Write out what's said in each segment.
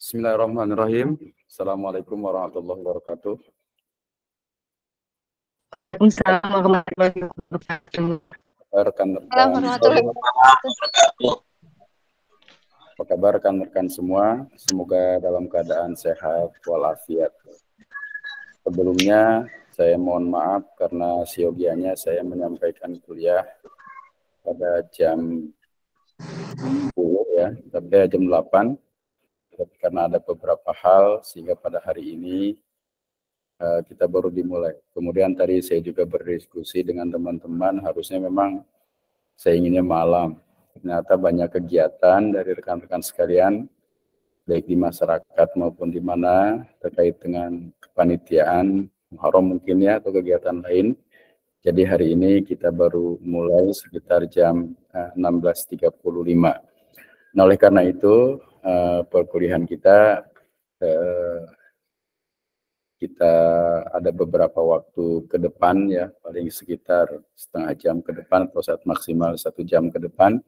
Bismillahirrahmanirrahim. Assalamualaikum warahmatullahi wabarakatuh. Waalaikumsalam warahmatullahi wabarakatuh. Rekan-rekan, apa kabar rekan-rekan semua? Semoga dalam keadaan sehat walafiat. Sebelumnya saya mohon maaf karena siogianya saya menyampaikan kuliah pada jam 10 ya, tapi jam 8 karena ada beberapa hal sehingga pada hari ini kita baru dimulai. Kemudian tadi saya juga berdiskusi dengan teman-teman, harusnya memang saya inginnya malam. Ternyata banyak kegiatan dari rekan-rekan sekalian, baik di masyarakat maupun di mana terkait dengan kepanitiaan, Muharram mungkin ya, atau kegiatan lain. Jadi hari ini kita baru mulai sekitar jam 16.35. Nah oleh karena itu perkuliahan kita ada beberapa waktu ke depan ya, paling sekitar setengah jam ke depan atau saat maksimal 1 jam ke depan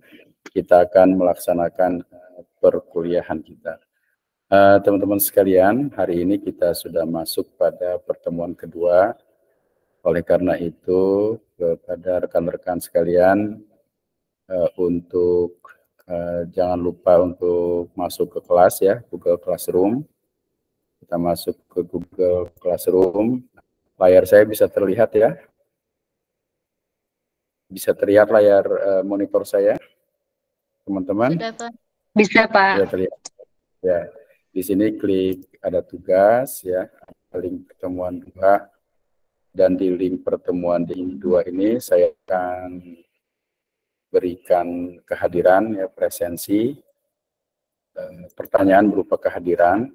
kita akan melaksanakan perkuliahan kita. Teman-teman sekalian, hari ini kita sudah masuk pada pertemuan kedua. Oleh karena itu kepada rekan-rekan sekalian untuk jangan lupa untuk masuk ke kelas ya, Google Classroom. Kita masuk ke Google Classroom. Layar saya bisa terlihat ya? Bisa terlihat layar monitor saya, teman-teman? Bisa, Pak. Ya, terlihat. Ya, di sini klik ada tugas ya, link pertemuan 2, dan di link pertemuan di 2 ini saya akan berikan kehadiran ya, presensi, pertanyaan berupa kehadiran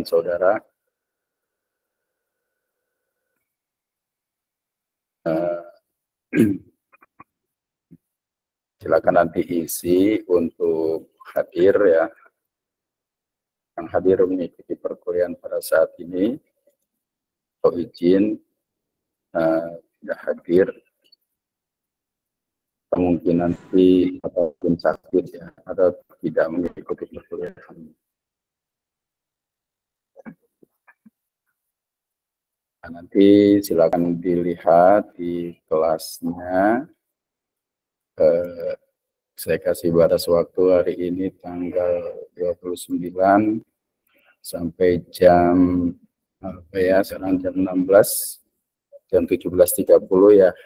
saudara. Silakan nanti isi untuk hadir ya. Yang hadir mengikuti perkuliahan pada saat ini, atau izin tidak hadir, mungkin nanti ataupun sakit ya, atau tidak mengikuti perkuliahan. Nah, nanti silakan dilihat di kelasnya. Saya kasih batas waktu hari ini tanggal 29 sampai jam apa ya, sekarang jam 16, jam 17.30 ya,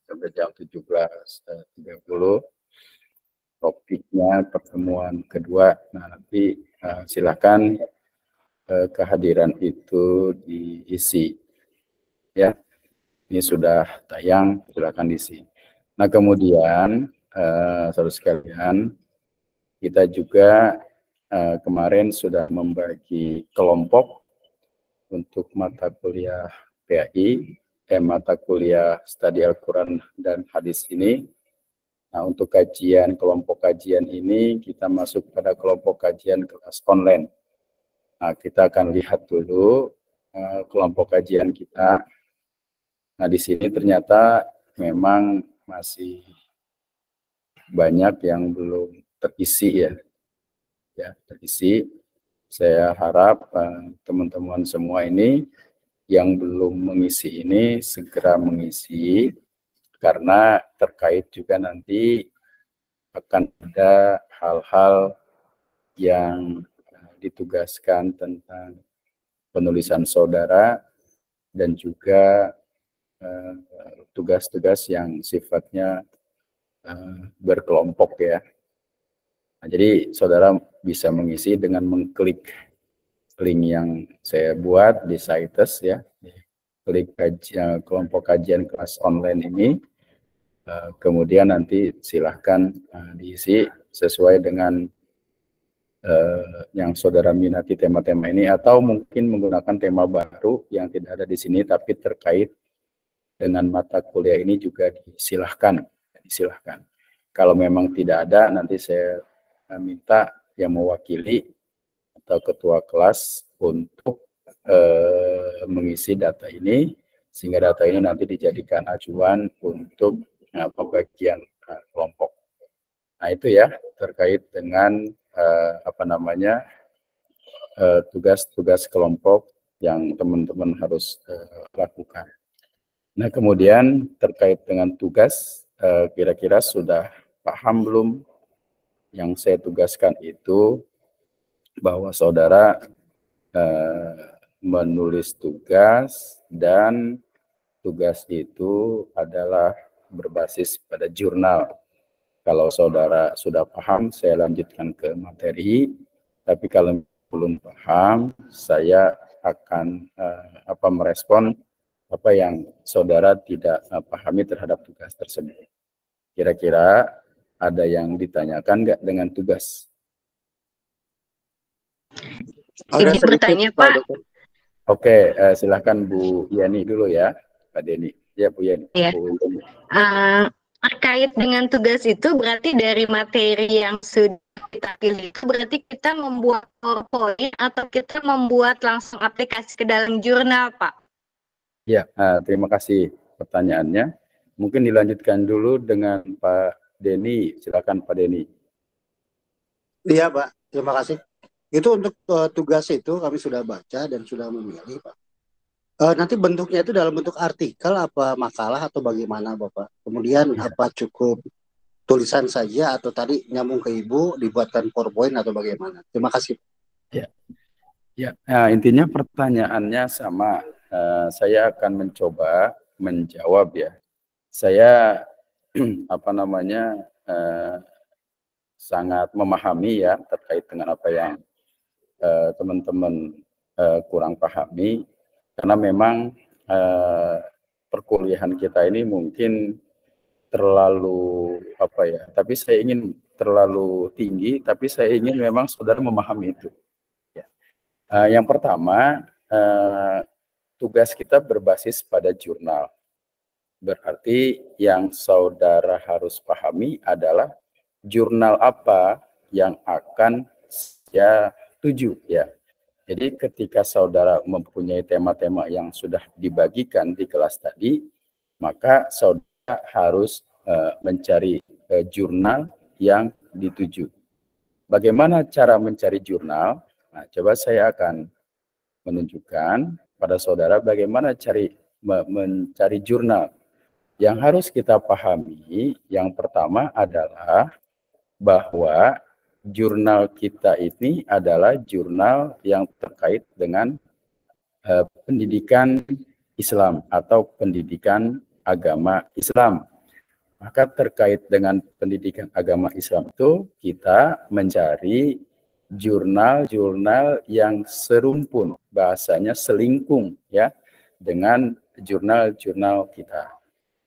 sampai jam 17.30. Topiknya pertemuan kedua. Nah, nanti silakan kehadiran itu diisi ya. Ini sudah tayang, silakan diisi. Nah, kemudian saudara sekalian, kita juga kemarin sudah membagi kelompok untuk mata kuliah PAI, mata kuliah Studi Al-Quran dan Hadis ini. Nah, untuk kajian, kelompok kajian ini kita masuk pada kelompok kajian kelas online. Nah, kita akan lihat dulu kelompok kajian kita. Nah, di sini ternyata memang masih banyak yang belum terisi ya. Ya, terisi. Saya harap teman-teman semua ini yang belum mengisi ini segera mengisi, karena terkait juga nanti akan ada hal-hal yang ditugaskan tentang penulisan saudara dan juga tugas-tugas yang sifatnya berkelompok ya. Nah, jadi saudara bisa mengisi dengan mengklik link yang saya buat di Sites ya, klik kelompok kajian kelas online ini, kemudian nanti silahkan diisi sesuai dengan yang saudara minati tema-tema ini, atau mungkin menggunakan tema baru yang tidak ada di sini tapi terkait dengan mata kuliah ini juga disilahkan. Kalau memang tidak ada, nanti saya minta yang mewakili atau ketua kelas untuk mengisi data ini, sehingga data ini nanti dijadikan acuan untuk pembagian kelompok. Nah, itu ya terkait dengan apa namanya tugas-tugas kelompok yang teman-teman harus lakukan. Nah, kemudian terkait dengan tugas, kira-kira sudah paham belum yang saya tugaskan itu bahwa saudara menulis tugas, dan tugas itu adalah berbasis pada jurnal. Kalau saudara sudah paham, saya lanjutkan ke materi. Tapi kalau belum paham, saya akan merespon apa yang saudara tidak pahami terhadap tugas tersebut. Kira-kira ada yang ditanyakan nggak dengan tugas? Ini bertanya, Pak. Oke, silakan Bu Yani dulu ya, Pak Denny. Ya, Bu Yani. Ya. Bu Yani. Terkait dengan tugas itu berarti dari materi yang sudah kita pilih itu berarti kita membuat PowerPoint atau kita membuat langsung aplikasi ke dalam jurnal, Pak? Ya, terima kasih pertanyaannya. Mungkin dilanjutkan dulu dengan Pak Denny. Silakan Pak Denny. Iya, Pak. Terima kasih. Itu untuk tugas itu kami sudah baca dan sudah memilih, Pak. Nanti bentuknya itu dalam bentuk artikel, apa makalah, atau bagaimana, Bapak? Kemudian apa cukup tulisan saja atau tadi nyambung ke Ibu dibuatkan PowerPoint atau bagaimana? Terima kasih. Ya, intinya pertanyaannya sama. Saya akan mencoba menjawab ya. Saya sangat memahami ya terkait dengan apa yang teman-teman kurang pahami, karena memang perkuliahan kita ini mungkin terlalu tapi saya ingin terlalu tinggi, tapi saya ingin memang saudara memahami itu. Ya. Yang pertama, tugas kita berbasis pada jurnal. Berarti yang saudara harus pahami adalah jurnal apa yang akan saya tuju ya. Jadi ketika saudara mempunyai tema-tema yang sudah dibagikan di kelas tadi, maka saudara harus mencari jurnal yang dituju. Bagaimana cara mencari jurnal? Nah, coba saya akan menunjukkan pada saudara bagaimana mencari jurnal. Yang harus kita pahami, yang pertama adalah bahwa jurnal kita ini adalah jurnal yang terkait dengan pendidikan Islam atau pendidikan agama Islam. Maka terkait dengan pendidikan agama Islam itu kita mencari jurnal-jurnal yang serumpun, bahasanya selingkung ya dengan jurnal-jurnal kita.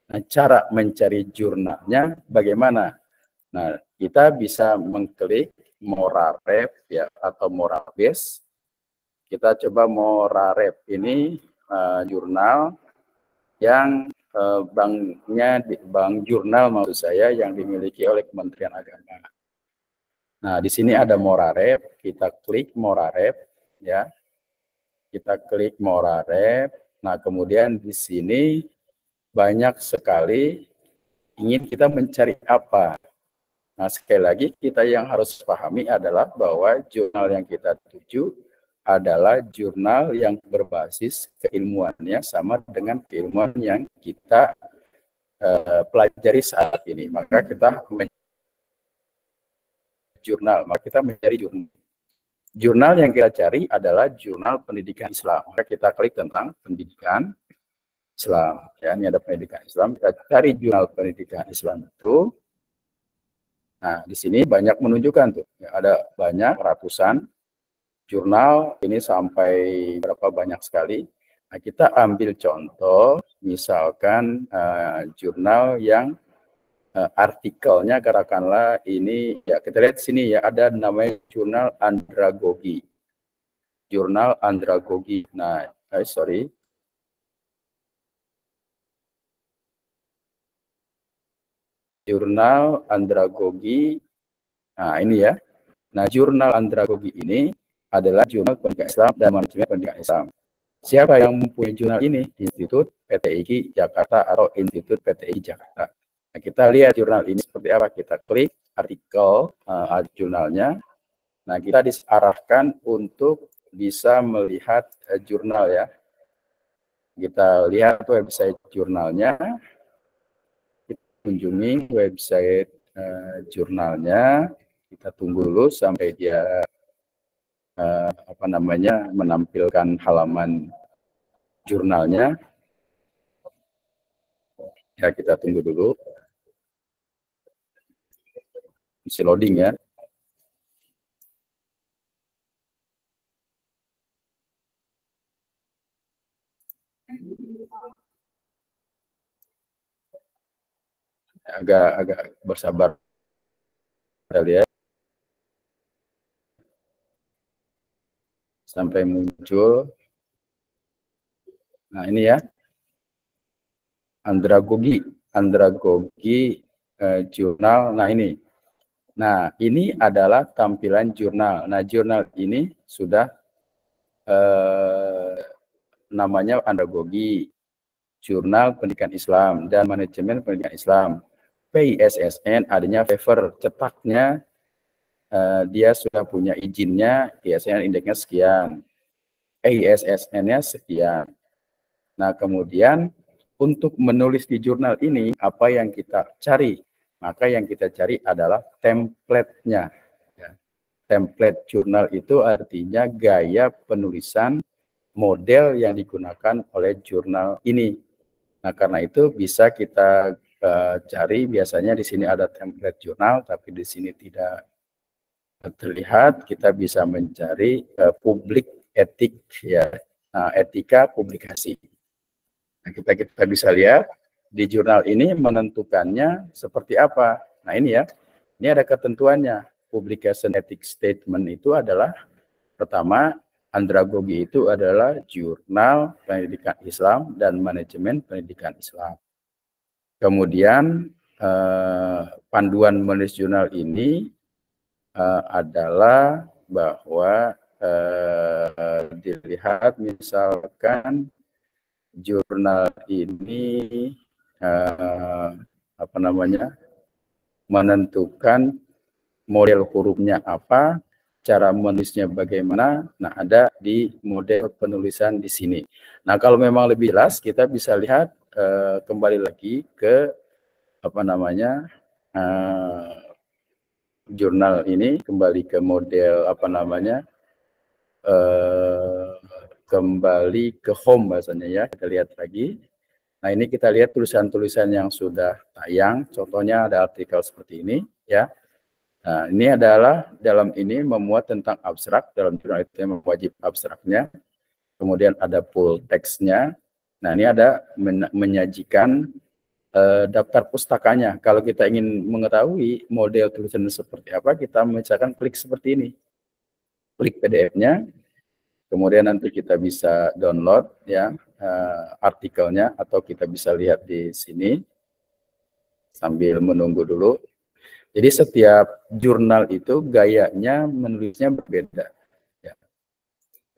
Nah, cara mencari jurnalnya bagaimana? Nah, kita bisa mengklik Moraref ya atau Morabase. Kita coba Moraref ini jurnal yang bank jurnal maksud saya yang dimiliki oleh Kementerian Agama. Nah, di sini ada Moraref, kita klik Moraref ya. Kita klik Moraref. Nah, kemudian di sini banyak sekali ingin kita mencari apa. Nah, sekali lagi kita yang harus pahami adalah bahwa jurnal yang kita tuju adalah jurnal yang berbasis keilmuannya sama dengan keilmuan yang kita pelajari saat ini. Maka kita mencari jurnal. Jurnal yang kita cari adalah jurnal pendidikan Islam. Maka kita klik tentang pendidikan Islam. Ya, ini ada pendidikan Islam. Kita cari jurnal pendidikan Islam itu. Nah, di sini banyak menunjukkan tuh. Ya, ada banyak ratusan jurnal, ini sampai berapa banyak sekali. Nah, kita ambil contoh, misalkan jurnal yang artikelnya katakanlah ini, ya kita lihat sini ya, ada namanya jurnal Andragogi. Jurnal Andragogi. Nah, sorry. Jurnal Andragogi. Nah, ini ya. Nah, jurnal Andragogi ini adalah jurnal pendidikan Islam dan manajemen pendidikan Islam. Siapa yang mempunyai jurnal ini? Institut PTIG Jakarta atau Institut PTIG Jakarta. Nah, kita lihat jurnal ini seperti apa. Kita klik artikel jurnalnya. Nah, kita diarahkan untuk bisa melihat jurnal ya. Kita lihat website jurnalnya, kita kunjungi website jurnalnya, kita tunggu dulu sampai dia menampilkan halaman jurnalnya. Ya, kita tunggu dulu. Masih loading ya. Agak bersabar kita lihat sampai muncul. Nah, ini ya, andragogi jurnal. Nah, ini adalah tampilan jurnal. Nah, jurnal ini sudah namanya andragogi, Jurnal Pendidikan Islam dan Manajemen Pendidikan Islam. PISSN adanya waiver, cetaknya dia sudah punya izinnya, ISSN indeksnya sekian, ISSN-nya sekian. Nah, kemudian untuk menulis di jurnal ini, apa yang kita cari? Maka yang kita cari adalah template-nya. Ya. Template jurnal itu artinya gaya penulisan model yang digunakan oleh jurnal ini. Nah, karena itu bisa kita cari, biasanya di sini ada template jurnal, tapi di sini tidak terlihat. Kita bisa mencari publik etik ya, etika publikasi. Nah, kita bisa lihat di jurnal ini menentukannya seperti apa. Nah, ini ya, ini ada ketentuannya. Publication ethics statement itu adalah pertama, andragogi itu adalah jurnal pendidikan Islam dan manajemen pendidikan Islam. Kemudian panduan menulis jurnal ini adalah bahwa dilihat misalkan jurnal ini menentukan model hurufnya apa, cara menulisnya bagaimana. Nah, ada di model penulisan di sini. Nah, kalau memang lebih jelas, kita bisa lihat kembali lagi ke jurnal ini, kembali ke model kembali ke home bahasanya ya. Kita lihat lagi. Nah, ini kita lihat tulisan-tulisan yang sudah tayang. Contohnya ada artikel seperti ini ya. Nah, ini adalah dalam ini memuat tentang abstrak, dalam jurnal itu yang wajib abstraknya. Kemudian ada full teksnya. Nah, ini ada menyajikan daftar pustakanya. Kalau kita ingin mengetahui model tulisan seperti apa, kita misalkan klik seperti ini. Klik PDF-nya, kemudian nanti kita bisa download ya artikelnya, atau kita bisa lihat di sini sambil menunggu dulu. Jadi setiap jurnal itu gayanya menulisnya berbeda. Ya.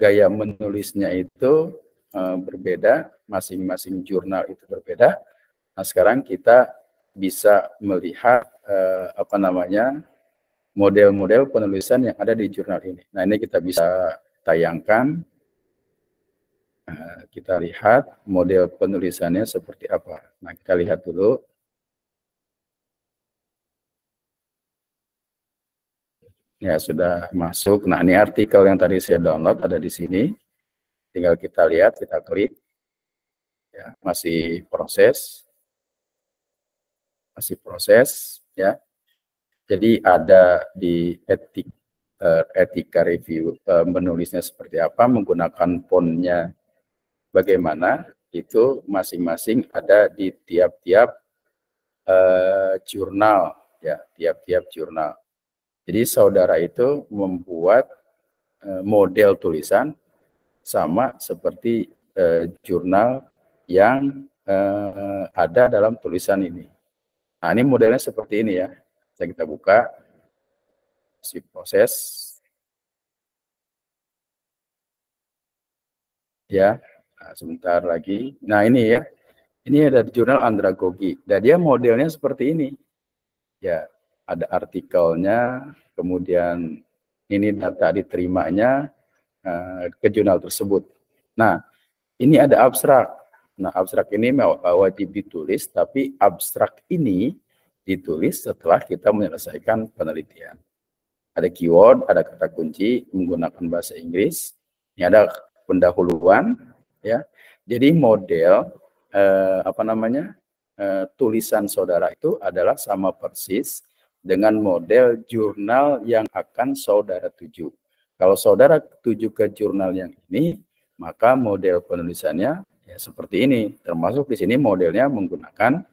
Gaya menulisnya itu berbeda, masing-masing jurnal itu berbeda. Nah, sekarang kita bisa melihat model-model penulisan yang ada di jurnal ini. Nah, ini kita bisa tayangkan. Kita lihat model penulisannya seperti apa. Nah, kita lihat dulu. Ya, sudah masuk. Nah, ini artikel yang tadi saya download ada di sini. Tinggal kita lihat, kita klik. Ya, masih proses ya. Jadi ada di etika review menulisnya seperti apa, menggunakan fontnya bagaimana, itu masing-masing ada di tiap-tiap jurnal ya, tiap-tiap jurnal. Jadi saudara itu membuat model tulisan sama seperti jurnal yang ada dalam tulisan ini. Nah, ini modelnya seperti ini ya. Bisa kita buka, si proses. Ya, nah, sebentar lagi. Nah, ini ya. Ini ada jurnal andragogi. Dan dia modelnya seperti ini. Ya, ada artikelnya, kemudian ini data diterimanya ke jurnal tersebut. Nah, ini ada abstrak. Nah, abstrak ini wajib ditulis, tapi abstrak ini ditulis setelah kita menyelesaikan penelitian. Ada keyword, ada kata kunci menggunakan bahasa Inggris. Ini ada pendahuluan, ya. Jadi model tulisan saudara itu adalah sama persis dengan model jurnal yang akan saudara tuju. Kalau saudara tuju ke jurnal yang ini, maka model penulisannya ya seperti ini. Termasuk di sini modelnya menggunakan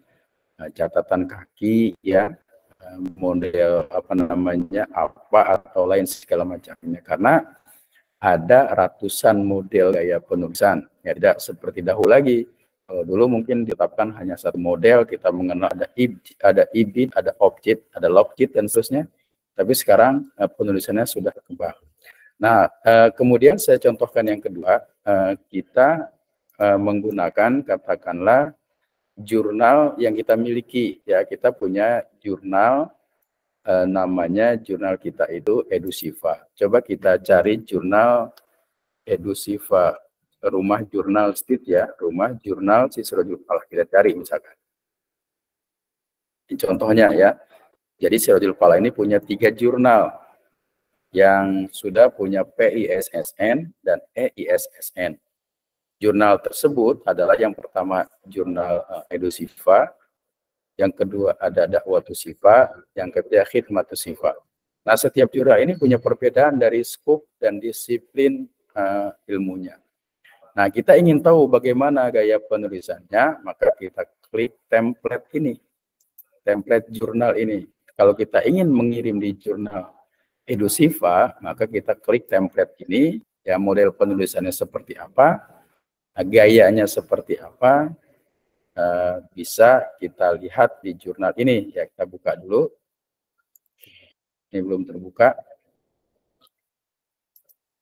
catatan kaki, ya, model apa atau lain segala macamnya. Karena ada ratusan model gaya penulisan. Ya, tidak seperti dahulu lagi. Kalau dulu mungkin ditetapkan hanya satu model, kita mengenal ada ibid, ada object, ada logjit dan seterusnya. Tapi sekarang penulisannya sudah berkembang. Nah, kemudian saya contohkan yang kedua, kita menggunakan katakanlah jurnal yang kita miliki, ya, kita punya jurnal namanya jurnal kita itu Edusiva. Coba kita cari jurnal Edusiva, rumah jurnal STIT, ya, rumah jurnal Sirojul Falah, kita cari misalkan. Ini contohnya, ya. Jadi Sirojul Falah ini punya 3 jurnal yang sudah punya PISSN dan EISSN. Jurnal tersebut adalah yang pertama jurnal Edusiva, yang kedua ada Dakwatu Sifa, yang ketiga Khidmatu Sifa. Nah, setiap jurnal ini punya perbedaan dari skop dan disiplin ilmunya. Nah, kita ingin tahu bagaimana gaya penulisannya, maka kita klik template ini, template jurnal ini. Kalau kita ingin mengirim di jurnal Edusiva, maka kita klik template ini, ya, model penulisannya seperti apa, gayanya seperti apa, bisa kita lihat di jurnal ini. Ya, kita buka dulu. Ini belum terbuka.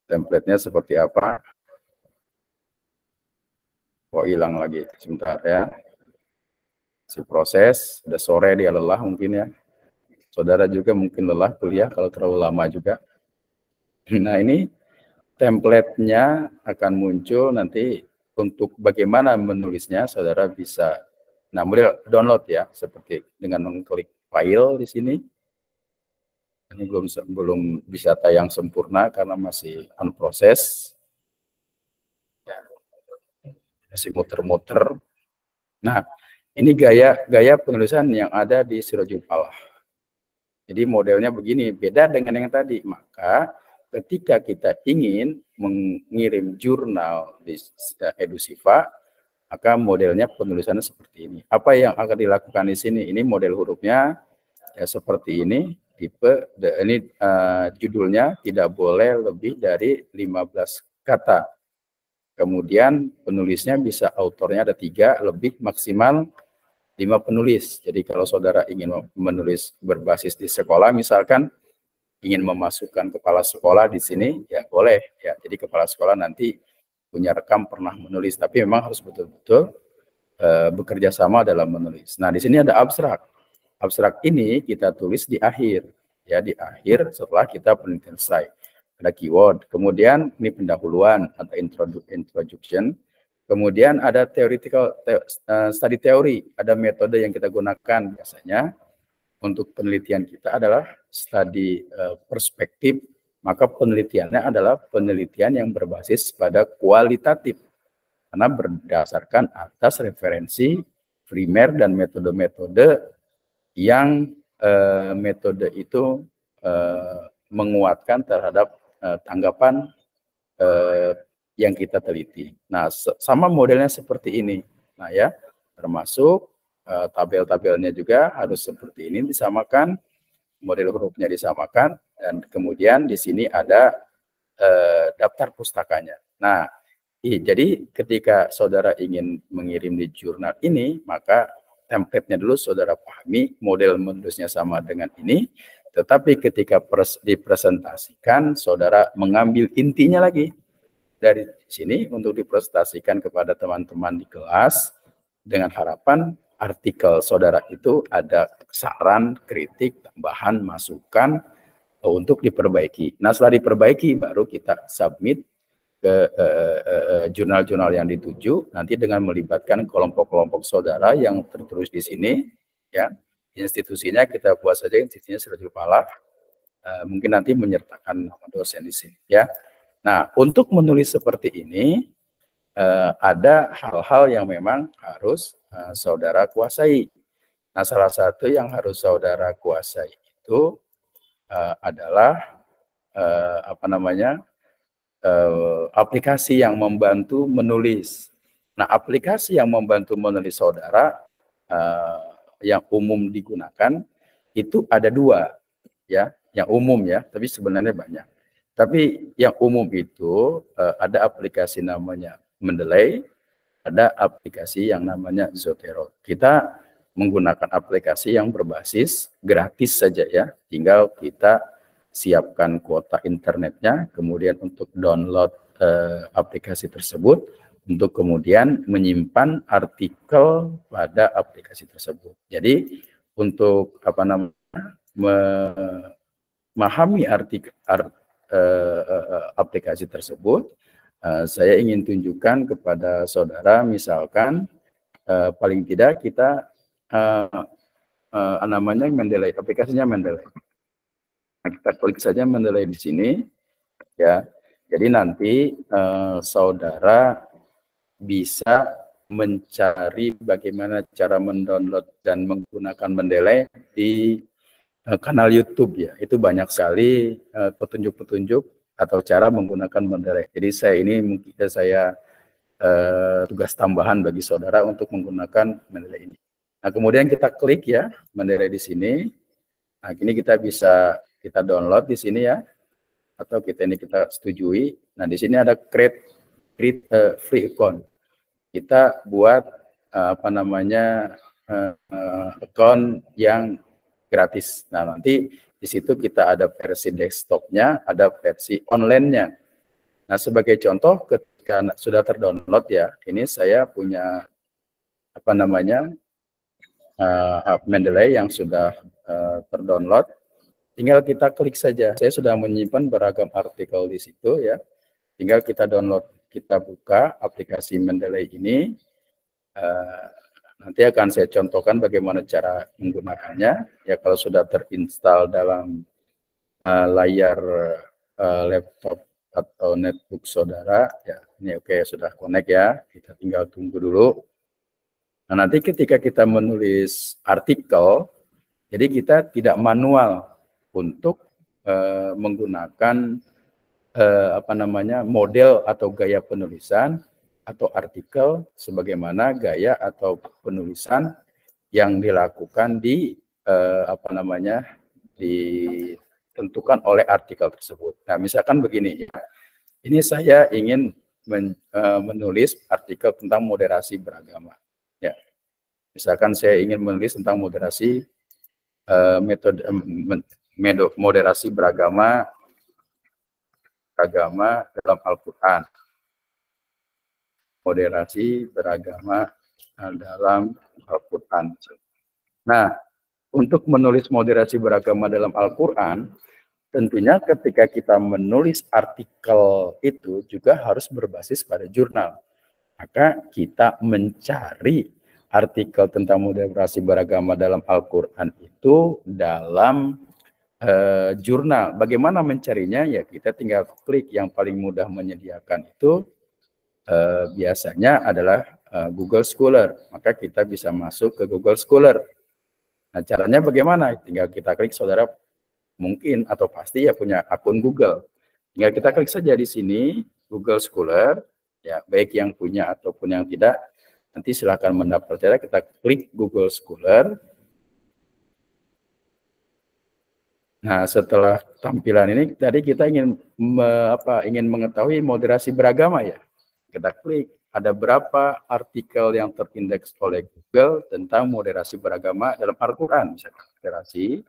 Templatenya seperti apa? Oh, hilang lagi. Sebentar, ya. Si proses, udah sore dia lelah mungkin, ya. Saudara juga mungkin lelah kuliah kalau terlalu lama juga. Nah, ini template-nya akan muncul nanti. Untuk bagaimana menulisnya, saudara bisa boleh download, ya, seperti dengan mengklik file di sini. Ini belum bisa tayang sempurna karena masih on proses. Ya, masih muter-muter. Nah, ini gaya penulisan yang ada di Sirojul Falah. Jadi modelnya begini, beda dengan yang tadi. Maka ketika kita ingin mengirim jurnal di Edusiva, maka modelnya penulisannya seperti ini. Apa yang akan dilakukan di sini? Ini model hurufnya ya seperti ini. Tipe ini judulnya tidak boleh lebih dari 15 kata. Kemudian penulisnya bisa autornya ada 3, lebih maksimal 5 penulis. Jadi kalau saudara ingin menulis berbasis di sekolah, misalkan ingin memasukkan kepala sekolah di sini, ya boleh, ya. Jadi kepala sekolah nanti punya rekam pernah menulis, tapi memang harus betul-betul bekerja sama dalam menulis. Nah, di sini ada abstrak. Abstrak ini kita tulis di akhir, ya, di akhir setelah kita penelitian selesai. Ada keyword, kemudian ini pendahuluan atau introduction. Kemudian ada theoretical study theory, ada metode yang kita gunakan biasanya untuk penelitian kita adalah studi perspektif, maka penelitiannya adalah penelitian yang berbasis pada kualitatif karena berdasarkan atas referensi primer dan metode-metode yang metode itu menguatkan terhadap tanggapan yang kita teliti. Nah, sama modelnya seperti ini. Nah, ya, termasuk tabel-tabelnya juga harus seperti ini disamakan, model hurufnya disamakan, dan kemudian di sini ada daftar pustakanya. Nah, jadi ketika saudara ingin mengirim di jurnal ini, maka template-nya dulu saudara pahami, model menulisnya sama dengan ini, tetapi ketika dipresentasikan, saudara mengambil intinya lagi dari sini untuk dipresentasikan kepada teman-teman di kelas dengan harapan artikel saudara itu ada saran, kritik, tambahan, masukan untuk diperbaiki. Nah, setelah diperbaiki baru kita submit ke jurnal-jurnal yang dituju, nanti dengan melibatkan kelompok-kelompok saudara yang tertulis di sini, ya. Institusinya kita buat saja institusinya Siratul Falah, mungkin nanti menyertakan nama dosen di sini, ya. Nah, untuk menulis seperti ini ada hal-hal yang memang harus saudara kuasai. Nah, salah satu yang harus saudara kuasai itu adalah aplikasi yang membantu menulis. Nah, aplikasi yang membantu menulis saudara yang umum digunakan itu ada 2, ya, yang umum ya, tapi sebenarnya banyak. Tapi yang umum itu ada aplikasi namanya Mendeley, ada aplikasi yang namanya Zotero. Kita menggunakan aplikasi yang berbasis gratis saja ya, tinggal kita siapkan kuota internetnya, kemudian untuk download aplikasi tersebut, untuk kemudian menyimpan artikel pada aplikasi tersebut. Jadi untuk memahami aplikasi tersebut, saya ingin tunjukkan kepada saudara, misalkan paling tidak kita namanya Mendeley, aplikasinya Mendeley. Nah, kita klik saja Mendeley di sini, ya. Jadi nanti saudara bisa mencari bagaimana cara mendownload dan menggunakan Mendeley di kanal YouTube ya. Itu banyak sekali petunjuk-petunjuk atau cara menggunakan Mendeley. Jadi mungkin saya tugas tambahan bagi saudara untuk menggunakan Mendeley ini. Nah, kemudian kita klik ya Mendeley di sini. Nah, ini kita download di sini ya, atau kita setujui. Nah, di sini ada create free account. Kita buat account yang gratis. Nah, nanti di situ kita ada versi desktopnya, ada versi online-nya. Nah, sebagai contoh, ketika sudah terdownload ya, ini saya punya Mendeley yang sudah terdownload. Tinggal kita klik saja. Saya sudah menyimpan beragam artikel di situ ya. Tinggal kita download, kita buka aplikasi Mendeley ini. Nanti akan saya contohkan bagaimana cara menggunakannya. Ya, kalau sudah terinstall dalam layar laptop atau netbook saudara, ya ini oke, sudah connect ya. Kita tinggal tunggu dulu. Nah, nanti ketika kita menulis artikel, jadi kita tidak manual untuk menggunakan model atau gaya penulisan atau artikel sebagaimana gaya atau penulisan yang dilakukan ditentukan oleh artikel tersebut. Nah, misalkan begini, ini saya ingin menulis artikel tentang moderasi beragama. Ya, misalkan saya ingin menulis tentang moderasi moderasi beragama dalam Al-Quran. Moderasi beragama dalam Al-Quran. Nah, untuk menulis moderasi beragama dalam Al-Quran, tentunya ketika kita menulis artikel itu juga harus berbasis pada jurnal. Maka kita mencari artikel tentang moderasi beragama dalam Al-Quran itu dalam jurnal. Bagaimana mencarinya? Ya, kita tinggal klik. Yang paling mudah menyediakan itu biasanya adalah Google Scholar. Maka kita bisa masuk ke Google Scholar. Nah, caranya bagaimana? Tinggal kita klik, saudara mungkin atau pasti ya punya akun Google. Tinggal kita klik saja di sini Google Scholar, ya, baik yang punya ataupun yang tidak. Nanti silakan mendaftar. Kita klik Google Scholar. Nah, setelah tampilan ini tadi kita ingin mengetahui moderasi beragama ya. Kita klik, ada berapa artikel yang terindeks oleh Google tentang moderasi beragama dalam Al-Quran. Misalkan moderasi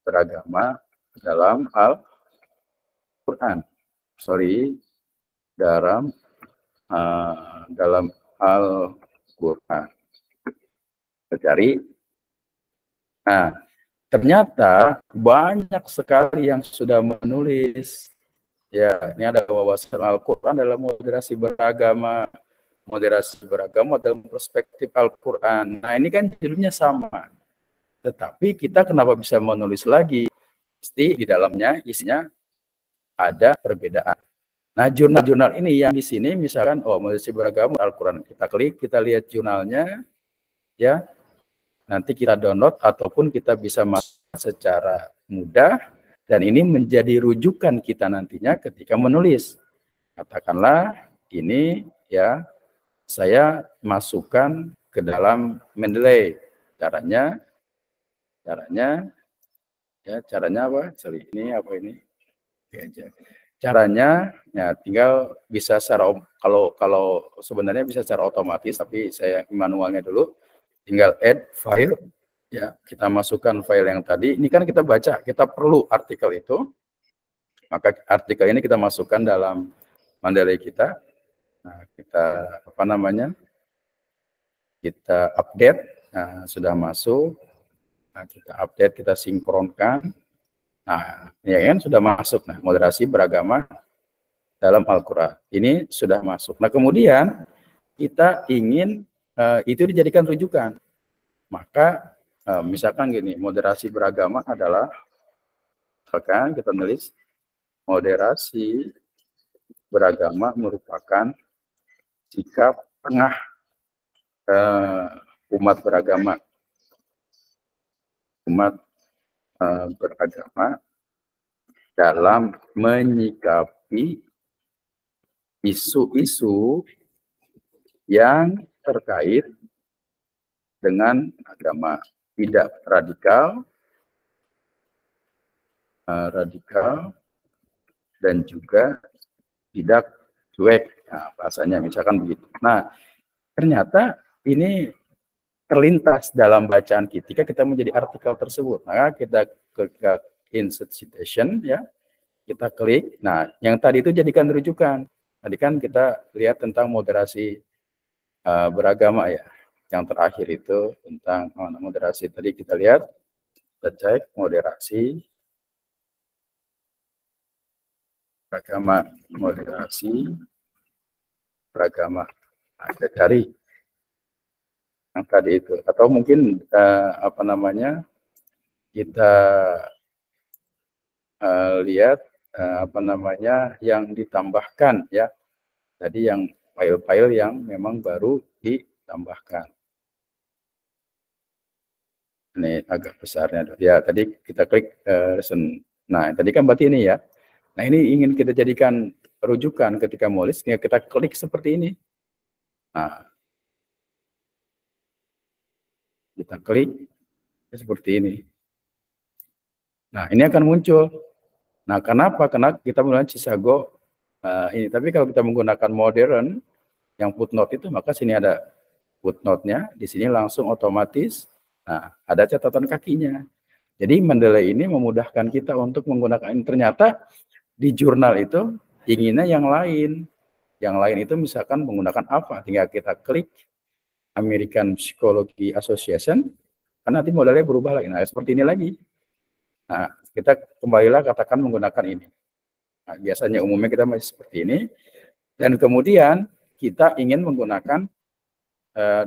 beragama dalam Al-Quran. Dalam Al-Quran. Kita cari. Nah, ternyata banyak sekali yang sudah menulis. Ya, ini ada wawasan Al-Quran dalam moderasi beragama dalam perspektif Al-Quran. Nah, ini kan judulnya sama. Tetapi kita kenapa bisa menulis lagi? Pasti di dalamnya isinya ada perbedaan. Nah, jurnal-jurnal ini yang di sini misalkan, moderasi beragama Al-Quran. Kita klik, kita lihat jurnalnya, ya. Nanti kita download ataupun kita bisa masuk secara mudah. Dan ini menjadi rujukan kita nantinya ketika menulis. Katakanlah ini ya, saya masukkan ke dalam Mendeley. Caranya apa? Sorry, ini apa ini? Caranya ya tinggal bisa secara kalau sebenarnya bisa secara otomatis, tapi saya manualnya dulu. Tinggal add file, ya kita masukkan file yang tadi. Ini kan kita baca, kita perlu artikel itu. Maka artikel ini kita masukkan dalam Mendeley kita. Nah, kita kita update. Nah, sudah masuk. Nah, kita update, kita sinkronkan. Nah, ya kan sudah masuk. Nah, moderasi beragama dalam Al-Quran. Ini sudah masuk. Nah, kemudian kita ingin itu dijadikan rujukan. Maka misalkan gini, moderasi beragama adalah, misalkan kita nulis moderasi beragama merupakan sikap tengah umat beragama dalam menyikapi isu-isu yang terkait dengan agama, tidak radikal dan juga tidak cuek. Nah, bahasanya misalkan begitu. Nah, ternyata ini terlintas dalam bacaan ketika kita menjadi artikel tersebut. Maka kita ke insert citation, ya, kita klik. Nah, yang tadi itu jadikan rujukan. Tadi kan kita lihat tentang moderasi beragama, ya. Yang terakhir itu tentang moderasi. Tadi kita lihat, kita cek moderasi beragama, ada dari yang tadi itu. Atau mungkin kita lihat yang ditambahkan, ya. Tadi yang file-file yang memang baru ditambahkan. Ini agak besarnya. Ya, tadi kita klik recent. Nah, tadi kan berarti ini, ya. Nah, ini ingin kita jadikan rujukan ketika menulis, kita klik seperti ini. Nah, kita klik seperti ini. Nah, ini akan muncul. Nah, kenapa? Karena kita menggunakan Chisago ini. Tapi kalau kita menggunakan modern yang footnote itu, maka sini ada footnote-nya, di sini langsung otomatis. Nah, ada catatan kakinya. Jadi Mendeley ini memudahkan kita untuk menggunakan ini. Ternyata di jurnal itu inginnya yang lain. Yang lain itu misalkan menggunakan apa? Tinggal kita klik American Psychology Association, kan nanti modelnya berubah lagi. Nah, seperti ini lagi. Nah, kita kembalilah katakan menggunakan ini. Nah, biasanya umumnya kita masih seperti ini. Dan kemudian kita ingin menggunakan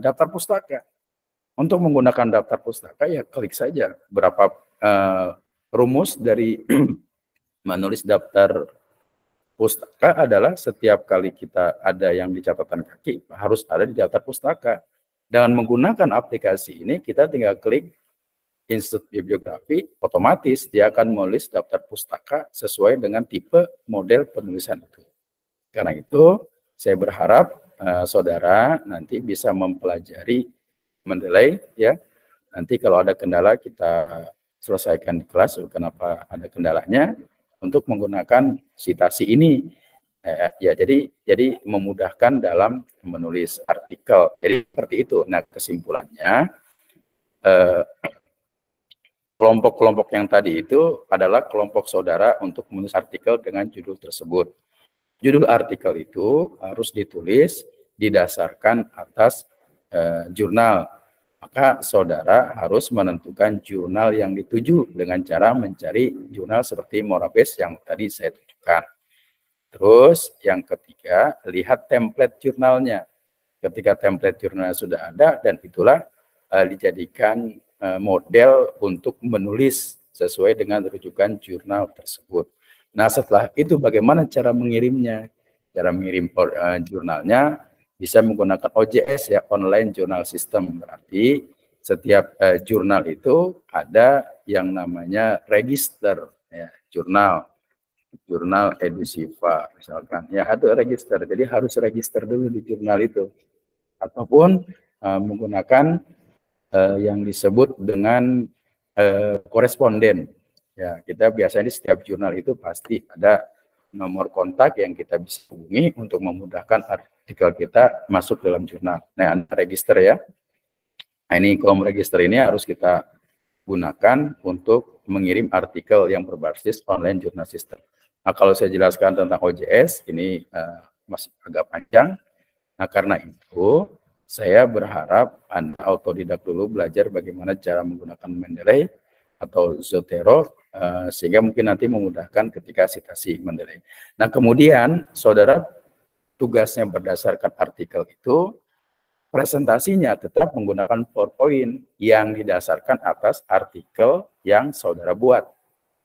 daftar pustaka. Untuk menggunakan daftar pustaka, ya klik saja berapa rumus dari menulis daftar pustaka adalah setiap kali kita ada yang di catatan kaki, harus ada di daftar pustaka. Dengan menggunakan aplikasi ini, kita tinggal klik insert bibliografi, otomatis dia akan menulis daftar pustaka sesuai dengan tipe model penulisan itu. Karena itu, saya berharap saudara nanti bisa mempelajari Mendeley, ya. Nanti kalau ada kendala kita selesaikan di kelas. Kenapa ada kendalanya? Untuk menggunakan citasi ini, ya. Jadi memudahkan dalam menulis artikel. Jadi seperti itu. Nah, kesimpulannya kelompok-kelompok yang tadi itu adalah kelompok saudara untuk menulis artikel dengan judul tersebut. Judul artikel itu harus ditulis didasarkan atas jurnal. maka saudara harus menentukan jurnal yang dituju dengan cara mencari jurnal seperti Morabes yang tadi saya tunjukkan. Terus yang ketiga, lihat template jurnalnya. Ketika template jurnal sudah ada, dan itulah dijadikan model untuk menulis sesuai dengan rujukan jurnal tersebut. Nah, setelah itu bagaimana cara mengirimnya? Cara mengirim jurnalnya bisa menggunakan OJS ya, Online Journal System. Berarti setiap jurnal itu ada yang namanya register ya, jurnal Edusiva misalkan. Ya, ada register. Jadi harus register dulu di jurnal itu. Ataupun menggunakan yang disebut dengan koresponden. Ya, kita biasanya di setiap jurnal itu pasti ada nomor kontak yang kita bisa hubungi untuk memudahkan artikel kita masuk dalam jurnal. Nah, ada register ya. Nah, ini kolom register ini harus kita gunakan untuk mengirim artikel yang berbasis online journal system. Nah, kalau saya jelaskan tentang OJS, ini masih agak panjang. Nah, karena itu, saya berharap Anda autodidak dulu belajar bagaimana cara menggunakan Mendeley atau Zotero, sehingga mungkin nanti memudahkan ketika citasi Mendeley. Nah, kemudian saudara tugasnya berdasarkan artikel itu, presentasinya tetap menggunakan PowerPoint yang didasarkan atas artikel yang saudara buat.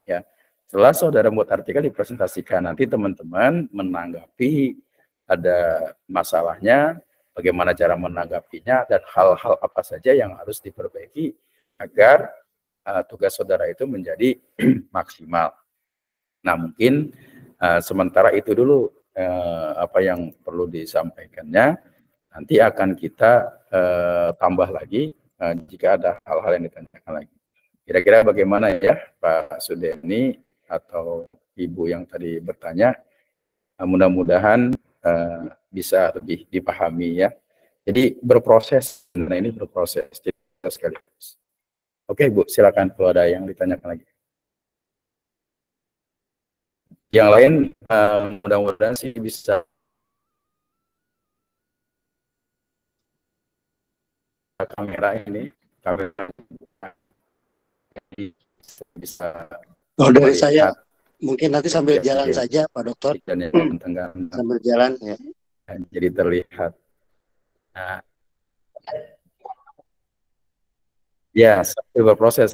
Ya, setelah saudara buat artikel dipresentasikan, nanti teman-teman menanggapi ada masalahnya, bagaimana cara menanggapinya, dan hal-hal apa saja yang harus diperbaiki agar tugas saudara itu menjadi maksimal. Nah, mungkin sementara itu dulu apa yang perlu disampaikannya. Nanti akan kita tambah lagi jika ada hal-hal yang ditanyakan lagi. Kira-kira bagaimana ya Pak Sudeni atau Ibu yang tadi bertanya? Mudah-mudahan bisa lebih dipahami ya. Jadi berproses, nah ini berproses sekaligus. Oke Bu, silakan kalau ada yang ditanyakan lagi. Yang lain mudah-mudahan sih bisa kamera bisa. Oh, dari saya mungkin nanti sambil jalan saja Pak Dokter. Sambil jalan ya. Jadi terlihat. Nah, ya, sambil berproses.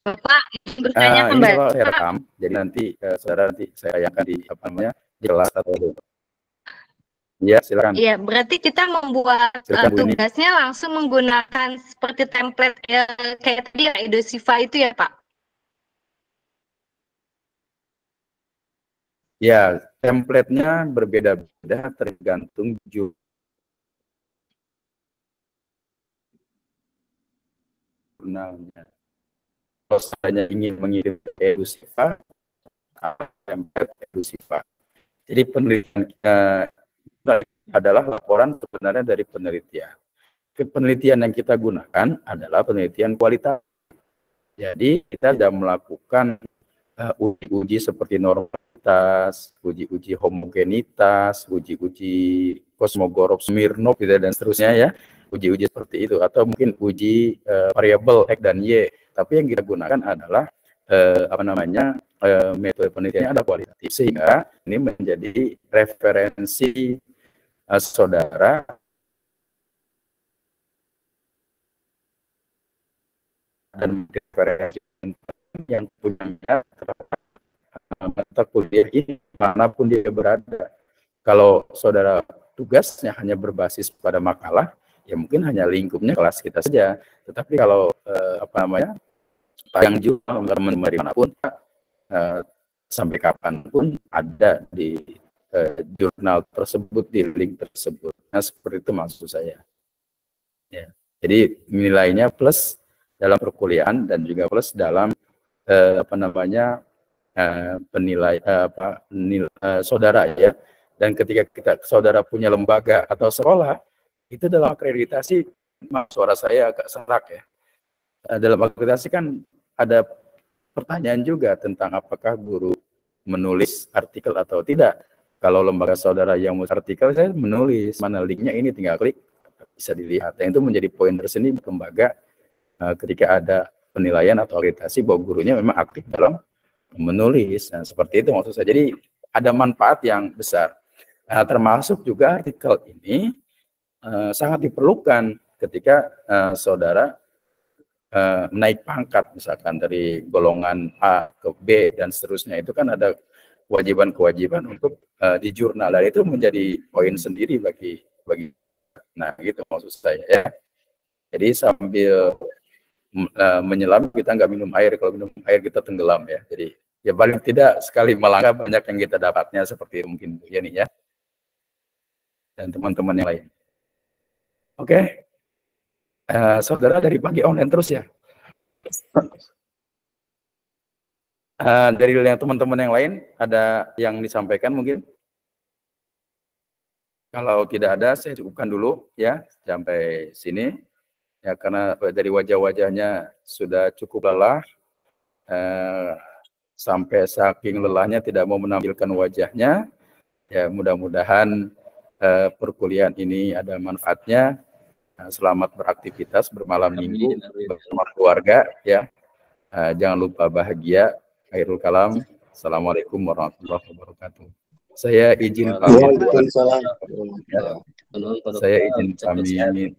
Bapak bertanya kembali. Ini saya rekam, jadi nanti saudara nanti saya akan di apa namanya di kelas atau ya silakan. Iya, berarti kita membuat tugasnya langsung menggunakan seperti template kayak tadi ya Edusiva itu ya Pak? Ya, template-nya berbeda-beda tergantung jurnalnya. Kalau saya ingin mengirim Edusiva, template Edusiva. Jadi penelitian adalah laporan sebenarnya dari penelitian. Penelitian yang kita gunakan adalah penelitian kualitas. Jadi kita tidak melakukan uji-uji seperti normalitas, uji-uji homogenitas, uji-uji Kosmogorov, Smirnov, dan seterusnya ya. Uji-uji seperti itu, atau mungkin uji variabel X dan Y. Tapi yang kita gunakan adalah metode penelitiannya ada kualitatif, sehingga ini menjadi referensi saudara dan referensi yang punya mata kuliah ini manapun dia berada. Kalau saudara tugasnya hanya berbasis pada makalah, ya mungkin hanya lingkupnya kelas kita saja. Tetapi kalau tayang jurnal manapun, sampai kapanpun ada di jurnal tersebut, di link tersebut. Nah, seperti itu maksud saya. Ya. Jadi nilainya plus dalam perkuliahan dan juga plus dalam saudara ya. Dan ketika saudara punya lembaga atau sekolah, itu dalam akreditasi, suara saya agak serak ya. Dalam akreditasi kan ada pertanyaan juga tentang apakah guru menulis artikel atau tidak. Kalau lembaga saudara yang menulis artikel, saya menulis, mana linknya ini tinggal klik, bisa dilihat. Dan itu menjadi poin tersendiri lembaga ketika ada penilaian atau akreditasi bahwa gurunya memang aktif dalam menulis. Nah, seperti itu maksud saya. Jadi ada manfaat yang besar. Termasuk juga artikel ini sangat diperlukan ketika saudara naik pangkat, misalkan dari golongan A ke B dan seterusnya. Itu kan ada kewajiban-kewajiban untuk di jurnal, dan itu menjadi poin sendiri bagi nah gitu maksud saya ya. Jadi sambil menyelam kita nggak minum air, kalau minum air kita tenggelam ya. Jadi ya paling tidak sekali melangkah banyak yang kita dapatnya, seperti mungkin ya nih ya, dan teman-teman yang lain. Oke. Saudara dari pagi online terus ya. Dari teman-teman yang lain ada yang disampaikan mungkin? Kalau tidak ada, saya cukupkan dulu ya sampai sini ya, karena dari wajah-wajahnya sudah cukup lelah, sampai saking lelahnya tidak mau menampilkan wajahnya. Ya mudah-mudahan perkuliahan ini ada manfaatnya. Selamat beraktivitas bermalam minggu bersama keluarga ya. Jangan lupa bahagia. Khairul kalam. Assalamualaikum warahmatullahi wabarakatuh. Saya izin pamit. Waalaikumsalam. Saya izin pamit.